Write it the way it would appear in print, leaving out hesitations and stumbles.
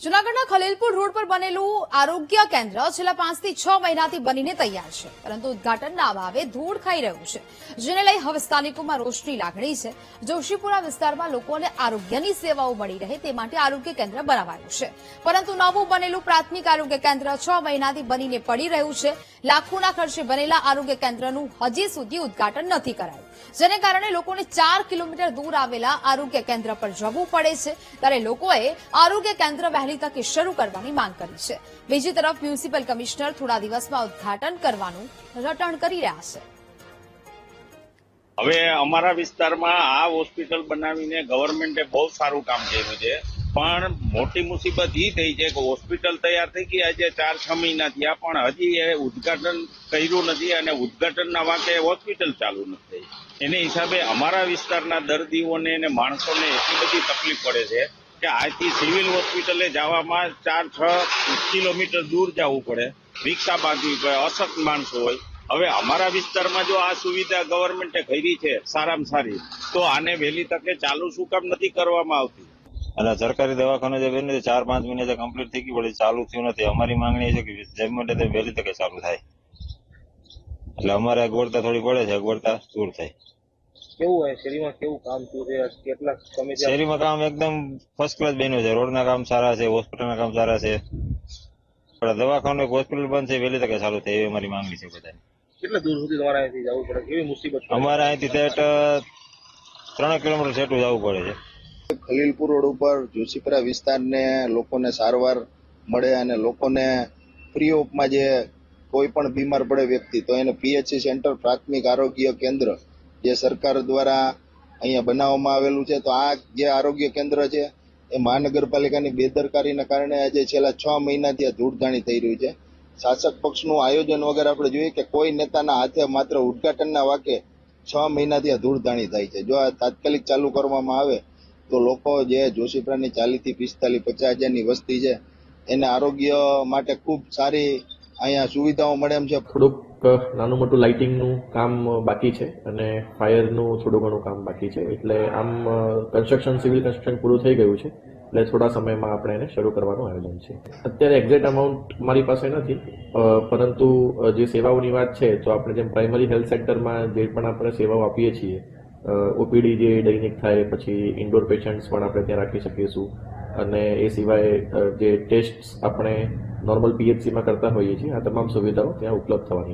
જૂનાગઢના ખલીલપુર રોડ પર બનેલું આરોગ્ય કેન્દ્ર છેલ્લા 5 થી 6 મહિનાથી બનીને તૈયાર છે, પરંતુ ઉદઘાટનના અભાવે ધૂળ ખાઈ રહ્યું છે, જેને લઈ હવે સ્થાનિકોમાં રોષની લાગણી છે। જોશીપુરા વિસ્તારમાં લોકોને આરોગ્યની સેવાઓ મળી રહે તે માટે આરોગ્ય કેન્દ્ર બનાવાયું છે, પરંતુ નવું બનેલું પ્રાથમિક આરોગ્ય કેન્દ્ર 6 મહિનાથી બનીને પડી રહ્યું છે। લાખોના ખર્ચે બનેલા આરોગ્ય કેન્દ્રનું હજી સુધી ઉદઘાટન નથી કરાયું, જેને કારણે લોકોને 4 કિલોમીટર દૂર આવેલા આરોગ્ય કેન્દ્ર પર જવું પડે છે। ત્યારે લોકોએ આરોગ્ય કેન્દ્ર વહેલી તકે શરૂ કરવાની માંગ કરી છે। બીજી તરફ મ્યુનિસિપલ કમિશનર થોડા દિવસમાં ઉદઘાટન કરવાનું રટણ કરી રહ્યા છે। હવે અમારા વિસ્તારમાં આ હોસ્પિટલ બનાવીને ગવર્મેન્ટે બહુ સારું કામ કર્યું છે, પણ મોટી મુસીબત એ થઈ છે કે હોસ્પિટલ તૈયાર થઈ ગઈ આજે 4-6 મહિના થયા, પણ હજી એ ઉદઘાટન કર્યું નથી અને ઉદઘાટનના વાંકે હોસ્પિટલ ચાલુ નથી થઈ। એને હિસાબે અમારા વિસ્તારના દર્દીઓને અને માણસોને એટલી બધી તકલીફ પડે છે કે આજથી સિવિલ હોસ્પિટલે જવામાં 4-6 કિલોમીટર દૂર જવું પડે, રિક્ષા બાંધવી પડે, અશક્ત માણસો હોય। હવે અમારા વિસ્તારમાં જો આ સુવિધા ગવર્મેન્ટે કરી છે સારામાં સારી, તો આને વહેલી તકે ચાલુ શું કામ નથી કરવામાં આવતી? અને સરકારી દવાખાનું જે બન્યું 4-5 મહિના કમ્પ્લીટ થઈ ગયું, પણ ચાલુ થયું નથી। અમારી માંગણી છે કે જેમ બને તેમ વહેલી તકે ચાલુ થાય, એટલે અમારે અગવડતા થોડી પડે છે, અગવડતા દૂર થાય। કેવું હોય શેરીમાં, કેવું કામ થયું છે, કેટલા સમય શેરીમાં કામ એકદમ ફર્સ્ટ ક્લાસ બન્યું છે, રોડના કામ સારા છે, હોસ્પિટલના કામ સારા છે, પણ દવાખાનું એક હોસ્પિટલ બંધ છે, વહેલી તકે ચાલુ થાય એવી અમારી માંગણી છે બધાની। કેટલા દૂર સુધી તમારે અહીંથી જવું પડે, કેવી મુસીબત પડે? અમારે અહીંથી સેટ 3 કિલોમીટર સેટું જવું પડે છે। ખલીલપુર રોડ ઉપર જોશીપુરા વિસ્તારને લોકોને સારવાર મળે અને લોકોને ફ્રી ઓફમાં જે કોઈ પણ બીમાર પડે વ્યક્તિ તો એને પીએચસી સેન્ટર પ્રાથમિક આરોગ્ય કેન્દ્ર જે સરકાર દ્વારા અહીંયા બનાવવામાં આવેલું છે, તો આ જે આરોગ્ય કેન્દ્ર છે એ મહાનગરપાલિકાની બેદરકારીના કારણે આજે છેલ્લા 6 મહિનાથી આ ધૂળધાણી થઈ રહ્યું છે। શાસક પક્ષનું આયોજન વગર આપણે જોઈએ કે કોઈ નેતાના હાથે માત્ર ઉદઘાટનના વાકે 6 મહિનાથી આ ધૂળધાણી થાય છે। જો આ તાત્કાલિક ચાલુ કરવામાં આવે તો લોકો જે જોશીપુરાની 40 થી 45, 50 હજારની વસ્તી છે એને આરોગ્ય માટે ખૂબ સારી અહીંયા સુવિધાઓ મળે એમ છે। થોડુંક નાનું મોટું લાઇટિંગનું કામ બાકી છે અને ફાયરનું થોડું ઘણું કામ બાકી છે, એટલે આમ સિવિલ કન્સ્ટ્રક્શન પૂરું થઈ ગયું છે, એટલે થોડા સમયમાં આપણે એને શરૂ કરવાનું આયોજન છે। અત્યારે એક્ઝેક્ટ અમાઉન્ટ મારી પાસે નથી, પરંતુ જે સેવાઓની વાત છે તો આપણે જેમ પ્રાઇમરી હેલ્થ સેન્ટરમાં જે પણ આપણે સેવાઓ આપીએ છીએ, ઓપીડી જે દૈનિક થાય, પછી ઇન્ડોર પેશન્ટ્સ પણ આપણે ત્યાં રાખી શકીશું, અને એ સિવાય જે ટેસ્ટ આપણે નોર્મલ પીએચસીમાં કરતા હોઈએ છીએ, આ તમામ સુવિધાઓ ત્યાં ઉપલબ્ધ થવાની